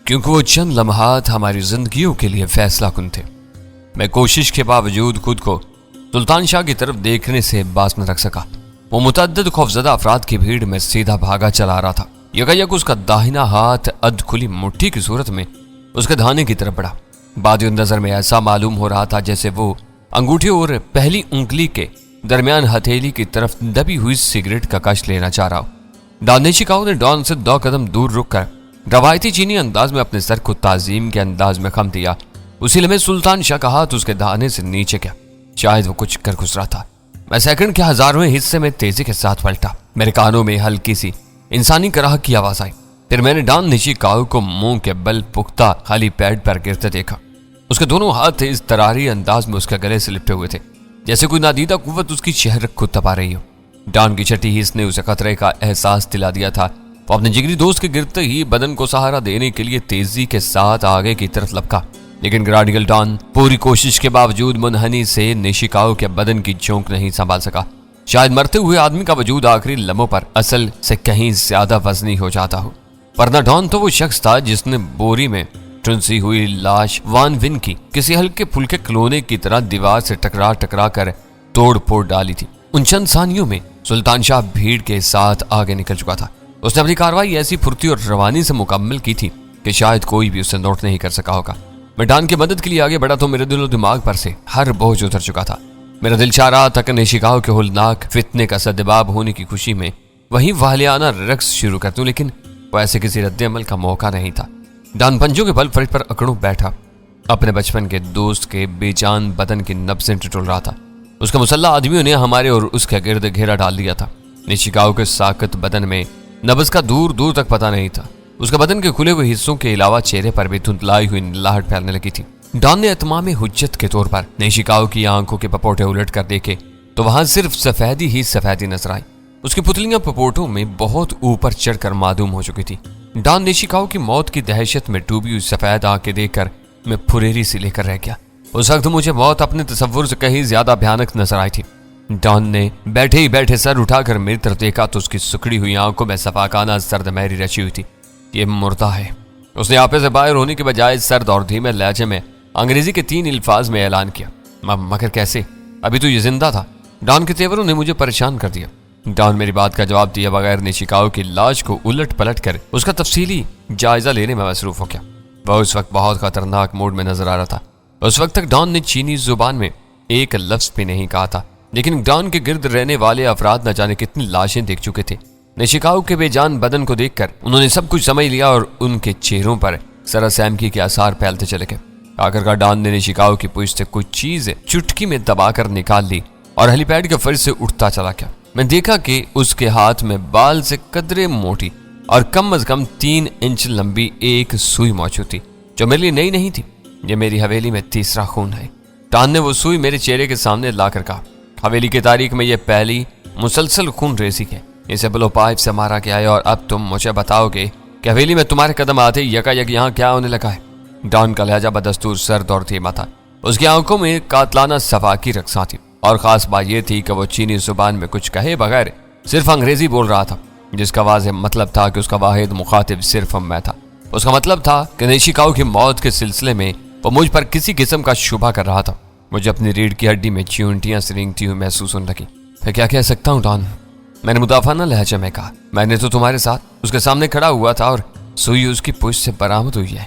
کیونکہ وہ چند لمحات ہماری زندگیوں کے لیے فیصلہ کن تھے۔ میں کوشش کے باوجود خود کو سلطان شاہ کی طرف دیکھنے سے باز نہ رکھ سکا۔ وہ متعدد خوفزدہ افراد کی بھیڑ میں سیدھا بھاگا چلا رہا تھا۔ یکایک اس کا داہنا ہاتھ اد کھلی مٹھی کی صورت میں اس کے دھانے کی طرف بڑھا۔ بادی نظر میں ایسا معلوم ہو رہا تھا جیسے وہ انگوٹھی اور پہلی انگلی کے درمیان ہتھیلی کی طرف دبی ہوئی سگریٹ کا کش لینا چاہ رہا ہو۔ ڈان نیشیکاوا نے ڈان سے 2 قدم دور رک کر روایتی چینی انداز میں اپنے سر کو تعظیم کے انداز میں خم دیا۔ اسی لمحے سلطان شاہ کا ہاتھ اس کے دہانے سے نیچے گیا۔ شاید وہ کچھ کر گزرا تھا۔ میں سیکنڈ کے 1000ویں حصے میں تیزی کے ساتھ پلٹا۔ میرے کانوں میں ہلکی سی انسانی کراہ کی آواز آئی۔ پھر میں نے ڈان نیشیکاوا کو منہ کے بل پختہ خالی پیڈ پر گرتے دیکھا۔ اس کے دونوں ہاتھ اس تراری انداز میں اس کے گلے سے لپٹے ہوئے تھے جیسے کوئی نادیدہ قوت اس کی شہرت کو تپا رہی ہو۔ ڈان کی چھٹی حص نے اسے خطرے کا احساس دلا دیا تھا۔ وہ اپنے جگری دوست کے گرتے ہی بدن کو سہارا دینے کے لیے تیزی کے ساتھ آگے کی طرف لپکا، لیکن گراڈیگل ڈان پوری کوشش کے باوجود منحنی سے نیشیکاوا کے بدن کی چونک نہیں سنبھال سکا۔ شاید مرتے ہوئے آدمی کا وجود آخری لمحوں پر اصل سے کہیں زیادہ وزنی ہو جاتا ہو، ورنہ ڈان تو وہ شخص تھا جس نے بوری میں ٹنسی ہوئی لاش وان ون کی کسی ہلکے پھلکے کھلونے کی طرح دیوار سے ٹکرا کر توڑ پھوڑ ڈالی تھی۔ ان چند ثانیوں میں سلطان شاہ بھیڑ کے ساتھ آگے نکل چکا تھا۔ اس نے اپنی کارروائی ایسی پھرتی اور روانی سے مکمل کی تھی کہ شاید کوئی بھی اسے نوٹ نہیں کر سکا ہوگا۔ میں ڈان کی مدد کے لیے آگے بڑھا تو میرے دل و دماغ پر سے ہر بوجھ اتر چکا تھا۔ میرا دل چاہ رہا تھا کہ نیشیکاوا کے ہولناک فتنے کا سدباب ہونے کی خوشی میں وہیں واہلیانہ رقص شروع کر دوں، لیکن وہ ایسے کسی رد عمل کا موقع نہیں تھا۔ ڈان پنجوں کے بل فرش پر اکڑوں بیٹھا اپنے بچپن کے دوست کے بے جان بدن کی نبضیں ٹٹول رہا تھا۔ اس کے مسلح آدمیوں نے ہمارے اور اس کے گرد گھیرا ڈال دیا تھا۔ نیشیکاوا کے ساکت بدن میں نبض کا دور دور تک پتہ نہیں تھا۔ اس کے بدن کے کھلے ہوئے حصوں کے علاوہ چہرے پر بھی دھندلائی ہوئی نلاہٹ پھیلنے لگی تھی۔ ڈان نے اتمام حجت کے طور پر نیشیکاوا کی آنکھوں کے پپوٹے الٹ کر دیکھے تو وہاں صرف سفیدی ہی سفیدی نظر آئی۔ اس کی پتلیاں پپوٹوں میں بہت اوپر چڑھ کر معدوم ہو چکی تھی۔ ڈان نیشیکاوا کی موت کی دہشت میں ڈوبی ہوئی سفید آنکھیں دیکھ کر میں پھریری سے لے کر رہ گیا۔ اس وقت مجھے موت اپنے تصور سے کہیں زیادہ بھیانک نظر آئی تھی۔ ڈان نے بیٹھے ہی بیٹھے سر اٹھا کر میری طرف دیکھا تو اس کی سکڑی ہوئی آنکھوں میں صفاقانہ سرد مہری رچی ہوئی تھی۔ یہ مردہ ہے، اس نے آپے سے باہر ہونے کے بجائے سرد اور دھیمے لہجے میں انگریزی کے 3 الفاظ میں اعلان کیا۔ مگر کیسے؟ ابھی تو یہ زندہ تھا۔ ڈان کے تیوروں نے مجھے پریشان کر دیا۔ ڈان میری بات کا جواب دیا بغیر نیشیکاوا کی لاش کو الٹ پلٹ کر اس کا تفصیلی جائزہ لینے میں مصروف ہو گیا۔ وہ اس وقت بہت خطرناک موڈ میں نظر آ رہا تھا۔ اس وقت تک ڈان نے چینی زبان میں ایک لفظ بھی نہیں کہا تھا، لیکن ڈان کے گرد رہنے والے افراد نہ جانے کتنی لاشیں دیکھ چکے تھے۔ نیشیکاوا کے بے جان بدن کو دیکھ کر انہوں نے سب کچھ سمجھ لیا اور ان کے چہروں پر سراسیمگی کے آثار پھیلتے چلے گئے۔ آخرکار ڈان نے نیشیکاوا کی پشت سے کچھ چیز چٹکی میں دبا کر نکال لی اور ہیلی پیڈ کے فرش سے اٹھتا چلا گیا۔ میں دیکھا کہ اس کے ہاتھ میں بال سے قدرے موٹی اور کم از کم 3 انچ لمبی ایک سوئی موجود تھی جو میرے لیے نئی نہیں تھی۔ یہ میری حویلی میں تیسرا خون ہے۔ ڈان نے وہ سوئی میرے چہرے کے سامنے لا کر کہا، حویلی کی تاریخ میں یہ پہلی مسلسل خون ریزی ہے۔ اسے بلو پائپ سے مارا گیا ہے اور اب تم مجھے بتاؤ گے کہ حویلی میں تمہارے قدم آتے یکایک یہاں کیا ہونے لگا ہے؟ ڈان کا لہجہ بدستور سرد اور دھیما تھا۔ اس کی آنکھوں میں قاتلانہ صفاقی رقصاں تھی اور خاص بات یہ تھی کہ وہ چینی زبان میں کچھ کہے بغیر صرف انگریزی بول رہا تھا، جس کا واضح مطلب تھا کہ اس کا واحد مخاطب صرف میں تھا۔ اس کا مطلب تھا کہ نیشیکاوا کی موت کے سلسلے میں وہ مجھ پر کسی قسم کا شبہ کر رہا تھا۔ مجھے اپنی ریڑھ کی ہڈی میں چیونٹیاں سرینگتی ہوئی محسوس ہونے لگی۔ میں کیا کہہ سکتا ہوں ڈان؟ میں نے مدافعانہ لہجے میں کہا، میں نے تو تمہارے ساتھ اس کے سامنے کھڑا ہوا تھا اور سوئی اس کی پشت سے برآمد ہوئی ہے۔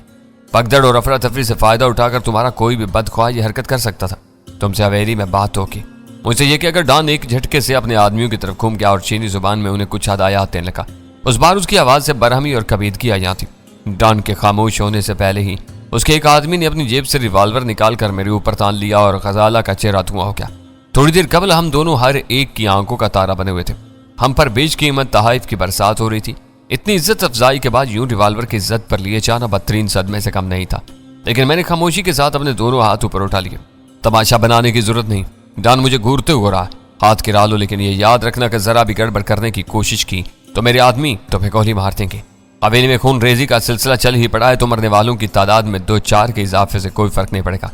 پگدڑ اور افراتفری سے فائدہ اٹھا کر تمہارا کوئی بھی بدخواہ یہ حرکت کر سکتا تھا۔ تم سے حویلی میں بات ہو کی مجھ سے یہ کہ اگر ڈان ایک جھٹکے سے اپنے آدمیوں کی طرف گھوم گیا اور چینی زبان میں انہیں کچھ ہدایات دینے لگا۔ اس بار اس کی آواز سے برہمی اور کبیدگی آ جاتی۔ ڈان کے خاموش ہونے سے پہلے ہی اس کے ایک آدمی نے اپنی جیب سے ریوالور نکال کر میرے اوپر تان لیا اور غزالہ کا چہرہ دھواں ہو گیا۔ تھوڑی دیر قبل ہم دونوں ہر ایک کی آنکھوں کا تارا بنے ہوئے تھے۔ ہم پر بیش قیمت تحائف کی برسات ہو رہی تھی۔ اتنی عزت افزائی کے بعد یوں ریوالور کی عزت پر لیے جانا بدترین صدمے سے کم نہیں تھا، لیکن میں نے خاموشی کے ساتھ اپنے دونوں ہاتھ اوپر اٹھا لیے۔ تماشا بنانے کی ضرورت نہیں۔ ڈان مجھے گھورتے ہوئے رہا، ہاتھ گرا لو، لیکن یہ یاد رکھنا کہ ذرا بھی گڑبڑ کرنے کی کوشش کی تو میرے آدمی تمہیں گولی مار دیں گے۔ حویلی میں خون ریزی کا سلسلہ چل ہی پڑا ہے تو مرنے والوں کی تعداد میں 2-4 کے اضافے سے کوئی فرق نہیں پڑے گا۔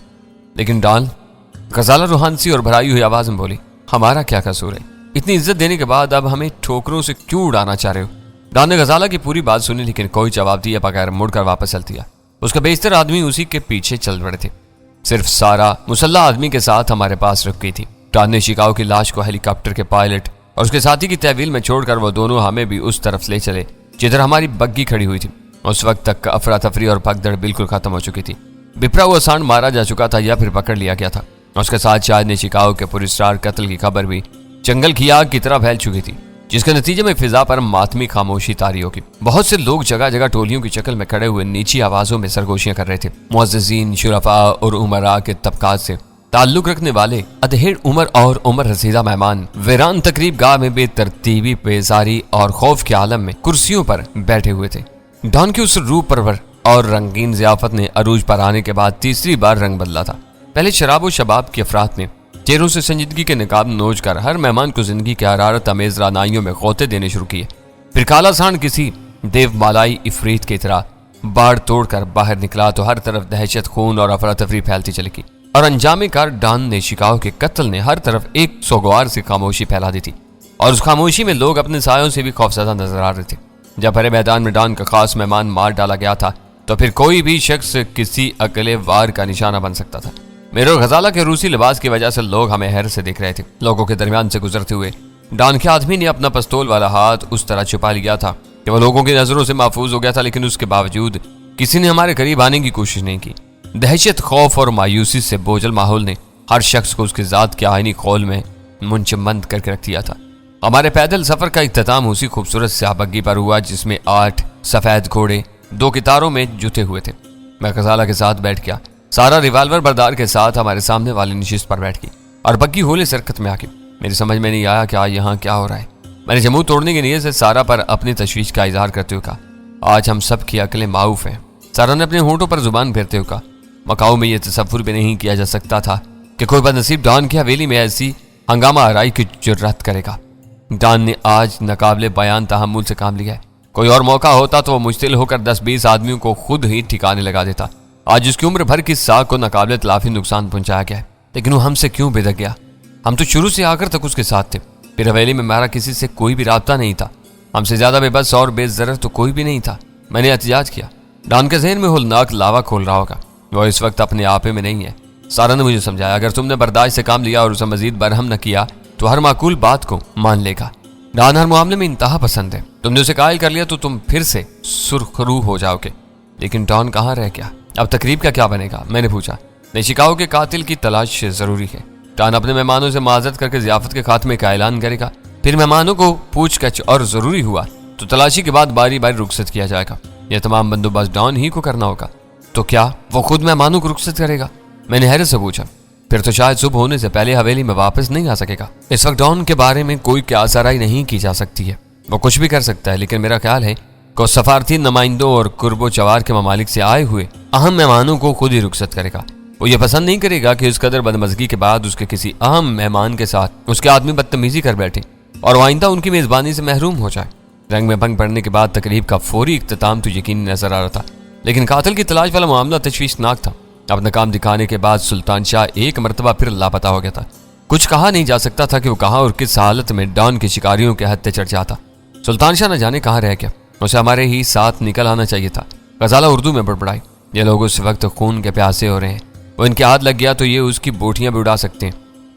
لیکن ڈان، غزالہ روحانسی اور بھرائی ہوئی آواز میں بولی، ہمارا کیا قصور ہے؟ اتنی عزت دینے کے بعد اب ہمیں ٹھوکروں سے کیوں اڑانا چاہ رہے ہو؟ ڈان نے غزالہ کی پوری بات سنی لیکن کوئی جواب دیا بغیر مڑ کر واپس چل دیا۔ اس کا بیشتر آدمی اسی کے پیچھے چل پڑے تھے۔ صرف سارا مسلح آدمی کے ساتھ ہمارے پاس رک گئی تھی۔ ڈان نے شکاگو کی لاش کو ہیلی کاپٹر کے پائلٹ اور اس کے ساتھی کی تحویل میں چھوڑ کر وہ دونوں ہمیں بھی اس طرف لے چلے جدھر ہماری بگی کھڑی ہوئی تھی۔ اس وقت تک افراتفری اور بھگدڑ بالکل ختم ہو چکی تھی۔ بپرا ہوا سانڈ مارا جا چکا تھا یا پھر پکڑ لیا گیا تھا۔ اس کے ساتھ شاید نے شکاگو کے پر اسرار قتل کی خبر بھی جنگل کی آگ کی طرح پھیل چکی تھی، جس کے نتیجے میں فضا پر ماتمی خاموشی طاری ہوگی۔ بہت سے لوگ جگہ جگہ ٹولیوں کی شکل میں کھڑے ہوئے نیچی آوازوں میں سرگوشیاں کر رہے تھے۔ معززین، شرفاء اور عمراء کے طبقات سے تعلق رکھنے والے ادھیڑ عمر اور عمر رسیدہ مہمان ویران تقریب گاہ میں بے ترتیبی، بیزاری اور خوف کے عالم میں کرسیوں پر بیٹھے ہوئے تھے۔ ڈان کی اس روح پرور اور رنگین ضیافت نے عروج پر آنے کے بعد تیسری بار رنگ بدلا تھا۔ پہلے شراب و شباب کی افراد نے چہروں سے سنجیدگی کے نقاب نوچ کر ہر مہمان کو زندگی کے حرارت امیز رعنائیوں میں غوطے دینے شروع کیے۔ پھر کالا سانڈ کسی دیو مالائی عفریت کی طرح باڑ توڑ کر باہر نکلا تو ہر طرف دہشت، خون اور افراتفری پھیلتی چلی گئی، اور انجام کار ڈان نے شکاگو کے قتل نے ہر طرف ایک سوگوار سے خاموشی پھیلا دی تھی، اور اس خاموشی میں لوگ اپنے سایوں سے بھی خوفزدہ نظر آ رہے تھے۔ جب بھرے میدان میں ڈان کا خاص مہمان مار ڈالا گیا تھا تو پھر کوئی بھی شخص کسی اکیلے وار کا نشانہ بن سکتا تھا۔ میرے اور غزالہ کے روسی لباس کی وجہ سے لوگ ہمیں حیرت سے دیکھ رہے تھے۔ لوگوں کے درمیان سے گزرتے ہوئے ڈان کے آدمی نے اپنا پستول والا ہاتھ اس طرح چھپا لیا تھا کہ وہ لوگوں کی نظروں سے محفوظ ہو گیا تھا، لیکن اس کے باوجود کسی نے ہمارے قریب آنے کی کوشش نہیں کی۔ دہشت، خوف اور مایوسی سے بوجھل ماحول نے ہر شخص کو اس کی ذات کے آئینی خول میں منجمد کر کے رکھ دیا تھا۔ ہمارے پیدل سفر کا اختتام اسی خوبصورت سیاہ بگی پر ہوا جس میں 8 سفید گھوڑے 2 قطاروں میں جتے ہوئے تھے۔ میں غزالہ کے ساتھ بیٹھ گیا۔ سارا ریوالور بردار کے ساتھ ہمارے سامنے والی نشست پر بیٹھ گئی اور بگی ہولے سے حرکت میں آ گئی۔ میری سمجھ میں نہیں آیا کہ یہاں کیا ہو رہا ہے۔ میں نے جموں توڑنے کی نیت سے سارا پر اپنی تشویش کا اظہار کرتے ہوئے کہا، آج ہم سب کی عقلیں معاف ہیں۔ سارا نے اپنے ہونٹوں پر زبان پھیرتے ہوئے کہا، مکاؤ میں یہ تصور بھی نہیں کیا جا سکتا تھا کہ کوئی بدنصیب ڈان کی حویلی میں ایسی ہنگامہ آرائی کی جرات کرے گا۔ ڈان نے آج ناقابل بیان تحمل سے کام لیا ہے۔ کوئی اور موقع ہوتا تو وہ مشتعل ہو کر 10-20 آدمیوں کو خود ہی ٹھکانے لگا دیتا۔ آج اس کی عمر بھر کی ساکھ کو ناقابل تلافی نقصان پہنچایا گیا ہے، لیکن وہ ہم سے کیوں بھدک گیا؟ ہم تو شروع سے آخر تک اس کے ساتھ تھے۔ پھر حویلی میں ہمارا کسی سے کوئی بھی رابطہ نہیں تھا۔ ہم سے زیادہ بے بس اور بے ضرر تو کوئی بھی نہیں تھا۔ میں نے احتجاج کیا، ڈان کے ذہن میں ہولناک لاوا کھول رہا ہوگا، وہ اس وقت اپنے آپے میں نہیں ہے۔ سارا نے مجھے سمجھایا، اگر تم نے برداشت سے کام لیا اور اسے مزید برہم نہ کیا تو ہر معقول بات کو مان لے گا۔ ڈان ہر معاملے میں انتہا پسند ہے، تم نے اسے قائل کر لیا تو تم پھر سے سرخرو ہو جاؤ گے۔ لیکن ڈان کہاں رہ گیا؟ اب تقریب کا کیا بنے گا؟ میں نے پوچھا۔ نہیں، شکاگو کے قاتل کی تلاش ضروری ہے۔ ڈان اپنے مہمانوں سے معذرت کر کے ضیافت کے خاتمے کا اعلان کرے گا، پھر مہمانوں کو پوچھ گچھ اور ضروری ہوا تو تلاشی کے بعد باری باری رخصت کیا جائے گا۔ یہ تمام بندوبست ڈان ہی کو کرنا ہوگا۔ تو کیا وہ خود مہمانوں کو رخصت کرے گا؟ میں نے حیرت سے پوچھا۔ پھر تو شاید صبح ہونے سے پہلے حویلی میں واپس نہیں آ سکے گا۔ اس وقت ڈان کے بارے میں کوئی قیاس آرائی نہیں کی جا سکتی ہے۔ وہ کچھ بھی کر سکتا ہے، لیکن میرا خیال ہے کہ سفارتی نمائندوں اور قرب و جوار کے ممالک سے آئے ہوئے اہم مہمانوں کو خود ہی رخصت کرے گا۔ وہ یہ پسند نہیں کرے گا کہ اس قدر بدمزگی کے بعد اس کے کسی اہم مہمان کے ساتھ اس کے آدمی بدتمیزی کر بیٹھے اور وہ آئندہ ان کی میزبانی سے محروم ہو جائے۔ رنگ میں بھنگ پڑنے کے بعد تقریب کا فوری اختتام تو یقینی نظر آ رہا تھا، لیکن قاتل کی تلاش والا معاملہ تشویشناک تھا۔ اپنا کام دکھانے کے بعد سلطان شاہ ایک مرتبہ پھر لاپتہ ہو گیا تھا۔ کچھ کہا نہیں جا سکتا تھا کہ وہ کہاں اور کس حالت میں ڈان کے شکاریوں کے ہتھے چڑھ جاتا۔ سلطان شاہ نہ جانے کہاں رہ گیا، اسے ہمارے ہی ساتھ نکل آنا چاہیے تھا۔ غزالہ اردو میں بڑبڑائی، یہ لوگ اس وقت خون کے پیاسے ہو رہے ہیں، وہ ان کے ہاتھ لگ گیا تو یہ اس کی بوٹیاں بھی اڑا سکتے ہیں۔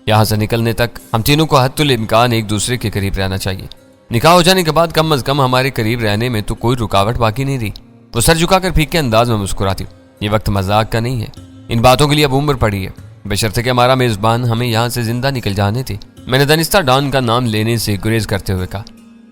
یہاں سے نکلنے تک ہم تینوں کو حتی الامکان ایک دوسرے کے قریب رہنا چاہیے۔ نکاح ہو جانے کے بعد کم از کم ہمارے قریب رہنے میں تو کوئی رکاوٹ باقی نہیں رہی۔ وہ سر جھکا کر پھیکے انداز میں مسکراتی، یہ وقت مذاق کا نہیں ہے، ان باتوں کے لیے اب عمر پڑی ہے، بشرطے کہ ہمارا میزبان ہمیں یہاں سے زندہ نکل جانے تھے۔ میں نے دانستہ ڈان کا نام لینے سے گریز کرتے ہوئے کہا،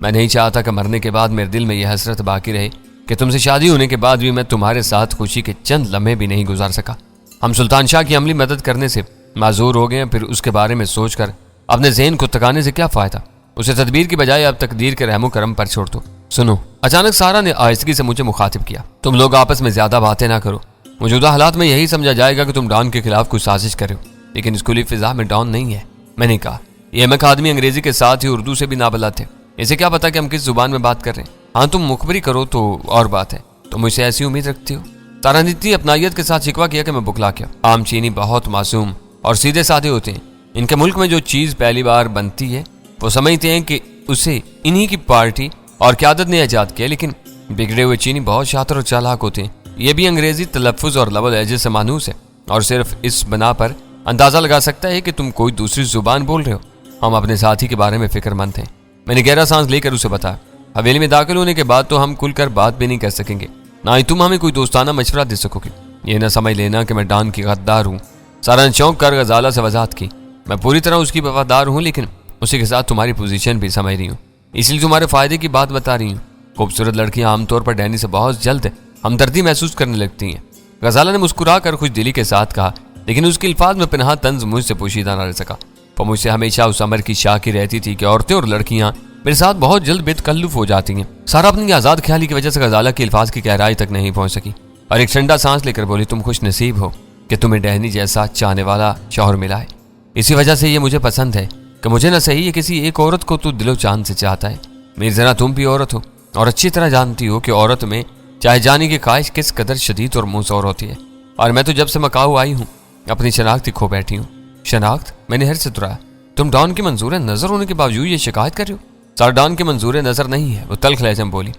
میں نہیں چاہتا کہ مرنے کے بعد میرے دل میں یہ حسرت باقی رہے کہ تم سے شادی ہونے کے بعد بھی میں تمہارے ساتھ خوشی کے چند لمحے بھی نہیں گزار سکا۔ ہم سلطان شاہ کی عملی مدد کرنے سے معذور ہو گئے ہیں، پھر اس کے بارے میں سوچ کر اپنے ذہن کو تکانے سے کیا فائدہ؟ اسے تدبیر کی بجائے اب تقدیر کے رحم و کرم پر چھوڑ دو۔ سنو، اچانک سارا نے آہستگی سے مجھے مخاطب کیا، تم لوگ آپس میں زیادہ باتیں نہ کرو۔ موجودہ حالات میں یہی سمجھا جائے گا کہ تم ڈان کے خلاف کوئی سازش کرو، لیکن اسکولی فضا میں ڈان نہیں ہے۔ میں نے کہا، یہ احمق آدمی انگریزی کے ساتھ ہی اردو سے بھی نابلد تھے، اسے کیا پتا کہ ہم کس زبان میں بات کر رہے ہیں؟ ہاں تم مخبری کرو تو اور بات ہے، تم مجھ سے ایسی امید رکھتی ہو؟ تارا نے اتنی اپنائیت کے ساتھ شکوہ کیا کہ میں بکلا گیا۔ عام چینی بہت معصوم اور سیدھے سادے ہوتے ہیں، ان کے ملک میں جو چیز پہلی بار بنتی ہے وہ سمجھتے ہیں کہ اسے انہی کی پارٹی اور قیادت نے ایجاد کیا، لیکن بگڑے ہوئے چینی بہت شاطر اور چالاک ہوتے ہیں، یہ بھی انگریزی تلفظ اور لفظ لہجے سے مانوس ہے اور صرف اس بنا پر اندازہ لگا سکتا ہے کہ تم کوئی دوسری زبان بول رہے ہو۔ ہم اپنے ساتھی کے بارے میں فکر مند تھے۔ میں نے گہرا سانس لے کر اسے بتایا، حویلی میں داخل ہونے کے بعد تو ہم کھل کر بات بھی نہیں کر سکیں گے، نہ ہی تم ہمیں کوئی دوستانہ مشورہ دے سکو گے۔ یہ نہ سمجھ لینا کہ میں ڈان کی غدار ہوں۔ سارا نے چونک کر غزالہ سے وضاحت کی، میں پوری طرح اس کی وفادار ہوں، لیکن اسی کے ساتھ تمہاری پوزیشن بھی سمجھ رہی ہوں، اس لیے تمہارے فائدے کی بات بتا رہی ہوں۔ خوبصورت لڑکیاں عام طور پر ڈینی سے بہت جلد ہمدردی محسوس کرنے لگتی ہیں۔ غزالہ نے مسکرا کر خوش دلی کے ساتھ کہا، لیکن اس کے الفاظ میں پنہا طنز مجھ سے پوشیدہ نہ رہ سکا۔ وہ مجھ سے ہمیشہ اس امر کی شاکی رہتی تھی کہ عورتیں اور لڑکیاں میرے ساتھ بہت جلد بے تکلف ہو جاتی ہیں۔ سارا اپنی آزاد خیالی کی وجہ سے غزالہ کے الفاظ کی گہرائی تک نہیں پہنچ سکی اور ایک ٹھنڈا سانس لے کر بولی، تم خوش نصیب ہو کہ تمہیں ڈہنی جیسا چاہنے والا شوہر ملا ہے۔ اسی وجہ سے یہ مجھے پسند ہے کہ مجھے نہ صحیح ہے کسی ایک عورت کو تو دل و جان سے چاہتا ہے۔ میری ذرا تم بھی عورت ہو اور اچھی طرح جانتی ہو کہ عورت میں چاہے جانے کی خواہش کس قدر شدید اور منصور ہوتی ہے، اور میں تو جب سے مکاؤ آئی ہوں اپنی شناخت ہی کھو بیٹھی ہوں۔ شناخت؟ میں نے حیرت سے دہرایا، تم ڈان کے منظور نظر ہونے کے باوجود یہ شکایت کر رہے ہو؟ سر ڈان کے منظور نظر نہیں ہے، وہ تلخ لہجے میں بولی،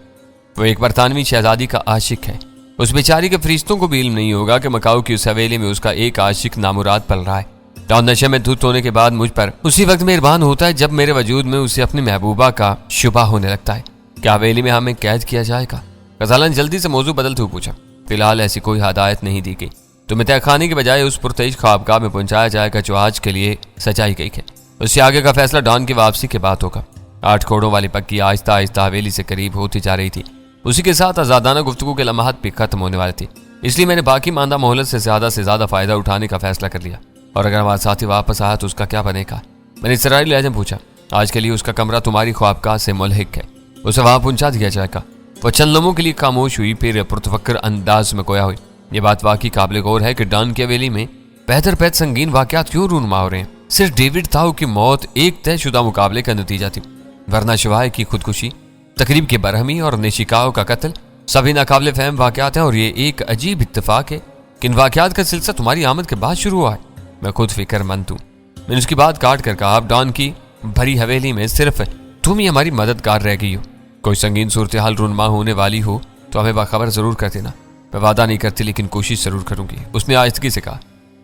وہ ایک برطانوی شہزادی کا عاشق ہے۔ اس بیچاری کے فرشتوں کو بھی علم نہیں ہوگا کہ مکاؤ کی اس حویلی میں اس کا ایک عاشق نامراد پل رہا ہے۔ ڈان نشے میں دھت ہونے کے بعد مجھ پر اسی وقت مہربان ہوتا ہے جب میرے وجود میں اسے اپنی محبوبہ کا شبہ ہونے لگتا ہے۔ کیا حویلی میں ہمیں قید کیا جائے گا؟ غزالہ نے جلدی سے موضوع بدلتے ہوئے پوچھا۔ فی الحال ایسی کوئی ہدایت نہیں دی گئی، تمہیں تہہ خانے کے بجائے اس پرتعیش خوابگاہ میں پہنچایا جائے گا جو آج کے لیے سجائی گئی ہے۔ اس سے آگے کا فیصلہ ڈان کی واپسی کے بعد ہوگا۔ 8 کوڑوں والی پکی آہستہ آہستہ حویلی سے قریب ہوتی جا رہی تھی۔ اسی کے ساتھ آزادانہ گفتگو کے لمحات بھی ختم ہونے والے تھے، اس لیے میں نے باقی ماندہ مہلت سے زیادہ فائدہ اٹھانے کا فیصلہ کر لیا۔ اور اگر ہمارا ساتھی واپس آیا تو اس کا کیا بنے گا؟ میں نے اسرائیلی لہجے میں پوچھا۔ آج کے لیے اس کا کمرہ تمہاری خوابگاہ سے ملحق ہے، اسے وہاں پہنچا دیا جائے گا۔ وہ چند لمحوں کے لیے خاموش ہوئی، پھر پرتفکر انداز میں گویا ہوئی، یہ بات واقعی قابل غور ہے کہ ڈان کی حویلی میں بہتر پید سنگین واقعات کیوں رونما ہو رہے ہیں؟ صرف ڈیوڈ تھاؤ کی موت ایک طے شدہ مقابلے کا نتیجہ تھی، ورنہ شوائے کی خودکشی، تقریب کی برہمی اور نیشیکاؤ کا قتل سبھی ناقابل فہم واقعات ہیں۔ اور یہ ایک عجیب اتفاق ہے کہ ان واقعات کا سلسلہ تمہاری آمد کے بعد شروع ہوا ہے۔ میں خود فکر مند ہوں، میں نے اس کی بات کاٹ کر کہا، اب ڈان کی بھری حویلی میں صرف تم ہی ہماری مددگار رہ گئی ہو۔ کوئی سنگین صورتحال رونما ہونے والی ہو تو ہمیں باخبر ضرور کر دینا۔ میں وعدہ نہیں کرتی لیکن کوشش ضرور کروں گی، اس نے آہستگی سے کہا۔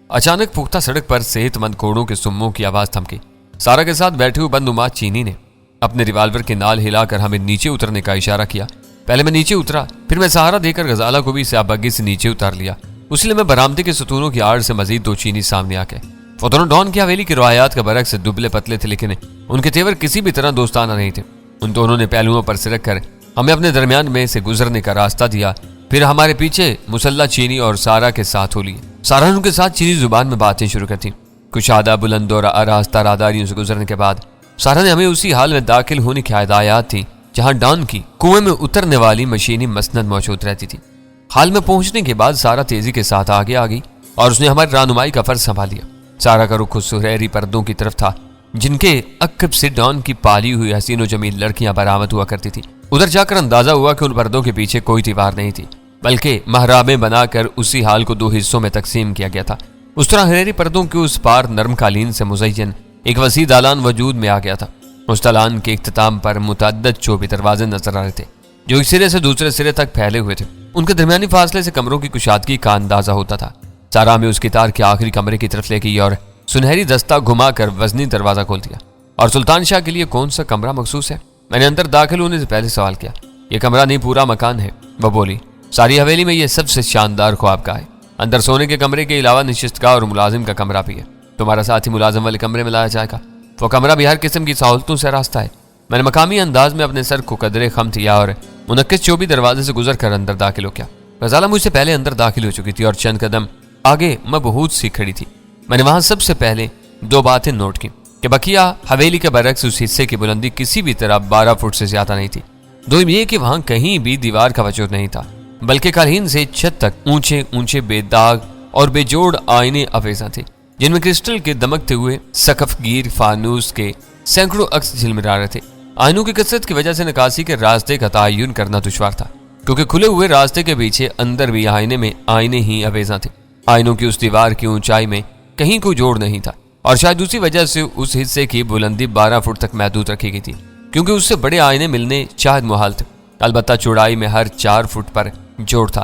اچانک پختہ سڑک پر صحت مند گھوڑوں کے سموں کی آواز تھمکی۔ سارا کے ساتھ بیٹھے ہوئے بدنما چینی نے اپنے ریوالور کے نال ہلا کر ہمیں نیچے اترنے کا اشارہ کیا۔ پہلے میں نیچے اترا، پھر میں سہارا دے کر غزالہ کو بھی سیاہ بگی سے نیچے اتار لیا۔ اس لیے میں برآمدے کے ستونوں کی آڑ سے مزید 2 چینی سامنے آ گئے۔ وہ دونوں ڈان کی حویلی کی روایات کا برعکس دبلے پتلے تھے، لیکن ان کے تیور کسی بھی طرح دوستانہ نہیں تھے۔ ان دونوں نے پہلوؤں پر سرک کر ہمیں اپنے درمیان میں سے گزرنے کا راستہ دیا، پھر ہمارے پیچھے مسلح چینی اور سارا کے ساتھ ہو لیے۔ سارا نے ان کے ساتھ چینی زبان میں باتیں شروع کر دیں۔ کشادہ بلند اور آراستہ راداریوں سے گزرنے کے بعد سارا نے ہمیں اسی حال میں داخل ہونے کی ہدایات تھیں جہاں ڈان کی کنویں میں اترنے والی مشینی مسند موجود رہتی تھی۔ حال میں پہنچنے کے بعد سارا تیزی کے ساتھ آگے آ گئی اور اس نے ہماری رہنمائی کا فرض سنبھال لیا۔ سارا کا رخ سنہری پردوں کی طرف تھا جن کے عقب سے ڈان کی پالی ہوئی حسین و جمیل لڑکیاں برآمد ہوا کرتی تھی۔ ادھر جا کر اندازہ ہوا کہ ان پردوں کے پیچھے کوئی دیوار نہیں تھی، بلکہ محرابیں بنا کر اسی حال کو 2 حصوں میں تقسیم کیا گیا تھا۔ اس طرح ہنیری پردوں کے اس پار نرم قالین سے مزین ایک وسیع دالان وجود میں آ گیا تھا۔ اس دالان کے اختتام پر متعدد چوبی دروازے نظر آ رہے تھے جو ایک سرے سے دوسرے سرے تک پھیلے ہوئے تھے۔ ان کے درمیانی فاصلے سے کمروں کی کشادگی کا اندازہ ہوتا تھا۔ سارا ہمیں اس کتار کے آخری کمرے کی طرف لے گئی اور سنہری دستہ گھما کر وزنی دروازہ کھول دیا۔ اور سلطان شاہ کے لیے کون سا کمرہ مخصوص ہے؟ میں نے اندر داخل ہونے سے پہلے سوال کیا۔ یہ کمرہ نہیں، پورا مکان ہے، وہ بولی۔ ساری حویلی میں یہ سب سے شاندار خوابگاہ ہے۔ اندر سونے کے کمرے کے علاوہ نشستگاہ اور ملازم کا کمرہ بھی ہے۔ تمہارا ساتھی ملازم والے کمرے میں لایا جائے گا، وہ کمرہ بھی ہر قسم کی سہولتوں سے راستہ ہے۔ میں نے مقامی انداز میں اپنے سر کو قدرے خم دیا اور 29 چوبی دروازے سے گزر کر اندر داخل ہو گیا۔ غزالہ مجھ سے پہلے اندر داخل ہو چکی تھی اور چند قدم آگے میں بہت سی کھڑی تھی۔ میں نے وہاں سب سے پہلے 2 باتیں نوٹ کی کہ بقیہ حویلی کے برعکس اس حصے کی بلندی کسی بھی طرح 12 فٹ سے زیادہ نہیں تھی۔ دوم یہ کہ وہاں کہیں بھی دیوار کا وجود نہیں تھا، بلکہ قالین سے چھت تک اونچے اونچے بے داغ اور بے جوڑ آئینے افیزاں تھے جن میں کرسٹل کے دمکتے ہوئے سقف گیر فانوس کے سینکڑوں عکس جھلملا رہے تھے۔ آئینوں کی کثرت کی وجہ سے نکاسی کے راستے کا تعین کرنا دشوار تھا، کیونکہ کھلے ہوئے راستے کے پیچھے اندر بھی آئینے میں آئینے ہی افیزاں تھے۔ آئینوں کی اس دیوار کی اونچائی میں کہیں کوئی جوڑ نہیں تھا، اور شاید دوسری وجہ سے اس حصے کی بلندی 12 فٹ تک محدود رکھی گئی تھی، کیونکہ اس سے بڑے آئینے ملنے شاید محال تھے۔ البتہ چوڑائی میں ہر 4 فٹ پر جوڑ تھا۔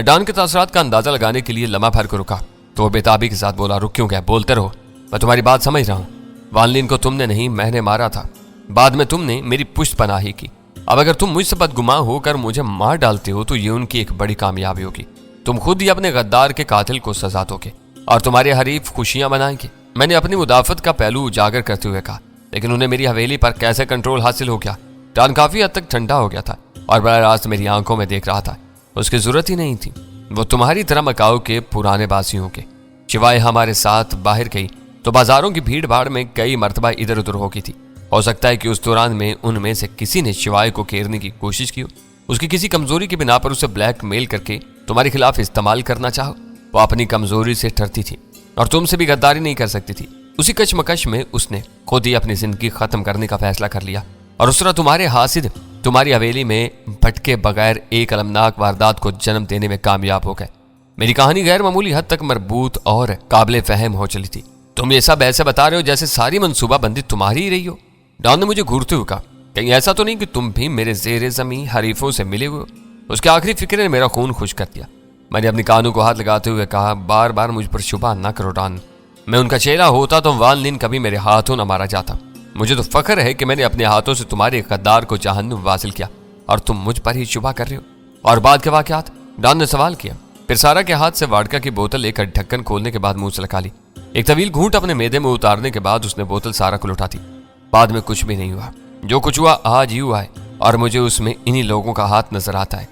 میں ڈان کے تاثرات کا اندازہ لگانے کے لیے لمحہ بھر کو رکا تو وہ بےتابی کے ساتھ بولا، رک کیوں گیا؟ بولتے رہو، میں تمہاری بات سمجھ رہا ہوں۔ وان لین کو تم نے نہیں، میں نے مارا تھا، بعد میں تم نے میری پشت پناہی کی۔ اب اگر تم مجھ سے بدگماں ہو کر مجھے مار ڈالتے ہو تو یہ ان کی ایک بڑی کامیابی ہوگی۔ تم خود ہی اپنے غدار کے قاتل کو سزا دو گے اور تمہارے حریف خوشیاں منائیں گے۔ میں نے اپنی مدافعت کا پہلو اجاگر کرتے ہوئے کہا، لیکن انہیں میری حویلی پر کیسے کنٹرول حاصل ہو گیا؟ ڈان کافی حد تک ٹھنڈا ہو گیا تھا اور براہ راست میری آنکھوں میں دیکھ رہا تھا۔ اس کی ضرورت ہی نہیں تھی، وہ تمہاری طرح مکاؤ کے پرانے باسیوں کے سوائے ہمارے ساتھ باہر گئی تو بازاروں کی بھیڑ بھاڑ میں کئی مرتبہ ادھر ادھر ہو گئی تھی۔ ہو سکتا ہے کہ اس دوران میں ان میں سے کسی نے شوائے کو گھیرنے کی کوشش کی ہو، اس کی کسی کمزوری کی بنا پر اسے بلیک میل کر کے تمہارے خلاف استعمال کرنا چاہو۔ وہ اپنی کمزوری سے ڈرتی تھی اور تم سے بھی غداری نہیں کر سکتی تھی۔ اسی کشمکش میں اس نے خود ہی اپنی زندگی ختم کرنے کا فیصلہ کر لیا اور اس طرح تمہارے حاسد تمہاری حویلی میں بھٹکے بغیر ایک المناک واردات کو جنم دینے میں کامیاب ہو گئے۔ میری کہانی غیر معمولی حد تک مربوط اور قابل فہم ہو چلی تھی۔ تم یہ سب ایسے بتا رہے ہو جیسے ساری منصوبہ بندی تمہاری ہی رہی ہو۔ ڈان نے مجھے گھورتے ہوئے کہا، کہیں ایسا تو نہیں کہ تم بھی میرے زیر زمین حریفوں سے ملے ہوئے ہو؟ اس کے آخری فکر نے میرا خون خشک کر دیا۔ میں نے اپنی کانوں کو ہاتھ لگاتے ہوئے کہا، بار بار مجھ پر شبہ نہ کرو ڈان، میں ان کا چہرہ ہوتا تو وان لین کبھی میرے ہاتھوں نہ مارا جاتا۔ مجھے تو فخر ہے کہ میں نے اپنے ہاتھوں سے تمہارے غدار کو جہنم واصل کیا اور تم مجھ پر ہی شبہ کر رہے ہو۔ اور بعد کے واقعات؟ ڈان نے سوال کیا۔ پھر سارا کے ہاتھ سے واڈکا کی بوتل لے کر ڈھکن کھولنے کے بعد منہ سے لگا لی۔ ایک طویل گھونٹ اپنے معدے میں اتارنے کے بعد اس نے بوتل سارا کو لٹا دی۔ بعد میں کچھ بھی نہیں ہوا، جو کچھ ہوا آج ہی ہوا ہے اور مجھے اس میں انہی لوگوں کا ہاتھ نظر آتا ہے۔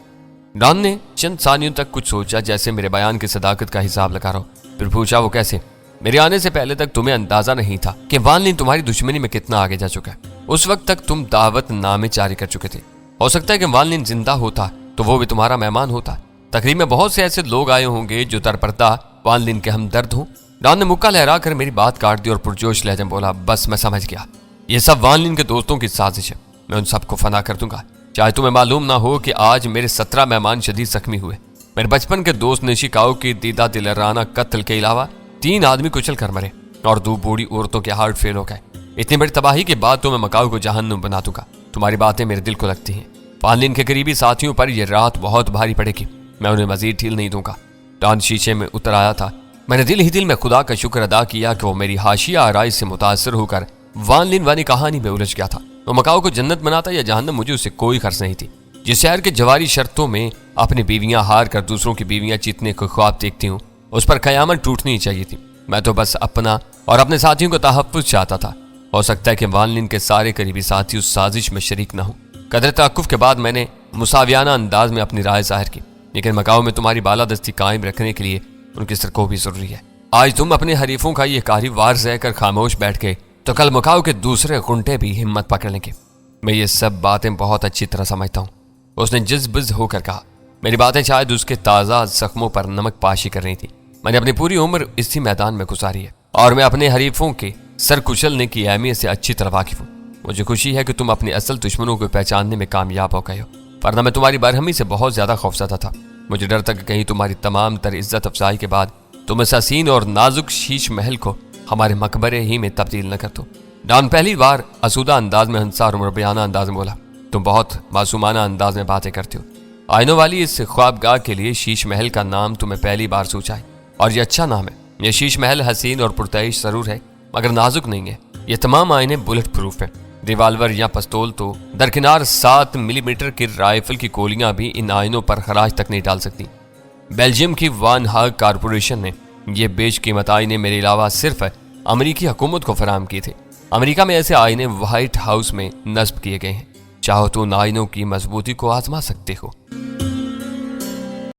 ڈان نے چند ثانیوں تک کچھ سوچا، جیسے میرے بیان کی صداقت کا حساب لگا رہا ہو، پھر پوچھا، وہ کیسے؟ میرے آنے سے پہلے تک تمہیں اندازہ نہیں تھا کہ وان لین تمہاری دشمنی میں کتنا آگے جا چکا ہے۔ اس وقت تک تم دعوت نامے جاری کر چکے تھے۔ ہو سکتا ہے کہ وان لین زندہ ہوتا تو وہ بھی تمہارا مہمان ہوتا۔ تقریب میں بہت سے ایسے لوگ آئے ہوں گے جو درپردہ وان لین کے ہمدرد ہوں۔ ڈان نے مکہ لہرا کر میری بات کاٹ دی اور پرجوش لہجے میں بولا، بس میں سمجھ گیا، یہ سب وان لین کے دوستوں کی سازش ہے۔ میں ان سب کو فنا کر دوں گا، چاہے تمہیں معلوم نہ ہو کہ آج میرے 17 مہمان شدید زخمی ہوئے۔ میرے بچپن کے دوست نشیکاؤ کی دیدہ دلرانہ قتل کے علاوہ 3 آدمی کچل کر مرے اور 2 بوڑھی عورتوں کے ہارٹ فیل ہو گئے۔ اتنی بڑی تباہی کے بعد تو میں مکاؤ کو جہنم بنا دوں گا۔ تمہاری باتیں میرے دل کو لگتی ہیں۔ وان لین کے قریبی ساتھیوں پر یہ رات بہت بھاری پڑے گی، میں انہیں مزید ڈھیل نہیں دوں گا۔ ڈان شیشے میں اتر آیا تھا۔ میں نے دل ہی دل میں خدا کا شکر ادا کیا کہ وہ میری حاشیہ آرائی سے متاثر ہو کر وان لین وانی کہانی میں الجھ گیا تھا۔ وہ مکاؤ کو جنت بناتا یا جہنم، مجھے اس سے کوئی غرض نہیں تھی۔ جس شہر کے جواری شرطوں میں اپنی بیویاں ہار کر دوسروں کی بیویاں جیتنے کو خواب دیکھتی ہوں، اس پر قیامت ٹوٹنی چاہیے تھی۔ میں تو بس اپنا اور اپنے ساتھیوں کو تحفظ چاہتا تھا۔ ہو سکتا ہے کہ وان لین کے سارے قریبی ساتھی اس سازش میں شریک نہ ہوں۔ قدر توقف کے بعد میں نے مساویانہ انداز میں اپنی رائے ظاہر کی، لیکن مکاؤ میں تمہاری بالادستی قائم رکھنے کے لیے ان کی سرکوبی ضروری ہے۔ آج تم اپنے حریفوں کا یہ کاری وار رہ کر خاموش بیٹھ گئے تو کل مکاؤ کے دوسرے غنڈے بھی ہمت پکڑ لیں گے۔ میں یہ سب باتیں بہت اچھی طرح سمجھتا ہوں، اس نے جذبز ہو کر کہا۔ میری باتیں شاید اس کے تازہ زخموں پر نمک پاشی کر رہی تھی۔ میں نے اپنی پوری عمر اسی میدان میں گزاری ہے اور میں اپنے حریفوں کے سر کچلنے کی اہمیت سے اچھی طرح واقف ہوں۔ مجھے خوشی ہے کہ تم اپنے اصل دشمنوں کو پہچاننے میں کامیاب ہو گئے ہو، ورنہ میں تمہاری برہمی سے بہت زیادہ خوفزدہ تھا۔ مجھے ڈر تھا کہ کہیں تمہاری تمام تر عزت افزائی کے بعد تم اس حسین اور نازک شیش محل کو ہمارے مقبرے ہی میں تبدیل نہ کر دو۔ ڈان پہلی بار اسودہ انداز میں ہنسا اور مربیانہ انداز میں بولا، تم بہت معصومانہ انداز میں باتیں کرتے ہو۔ آئینوں والی اس خوابگاہ کے لیے شیش محل کا نام تمہیں پہلی بار سوچا ہے اور یہ اچھا نام ہے۔ یہ شیش محل حسین اور پرتعیش ضرور ہے مگر نازک نہیں ہے۔ یہ تمام آئینے بلٹ پروف ہیں۔ ریوالور یا پستول تو درکنار 7 ملی میٹر کی رائفل کی گولیاں بھی ان آئینوں پر خراج تک نہیں ڈال سکتی۔ بیلجیم کی وان ہاگ کارپوریشن نے یہ بیش قیمت آئینے میرے علاوہ صرف امریکی حکومت کو فراہم کیے تھے۔ امریکہ میں ایسے آئینے وائٹ ہاؤس میں نصب کیے گئے ہیں۔ چاہو تو ان آئینوں کی مضبوطی کو آزما سکتے ہو۔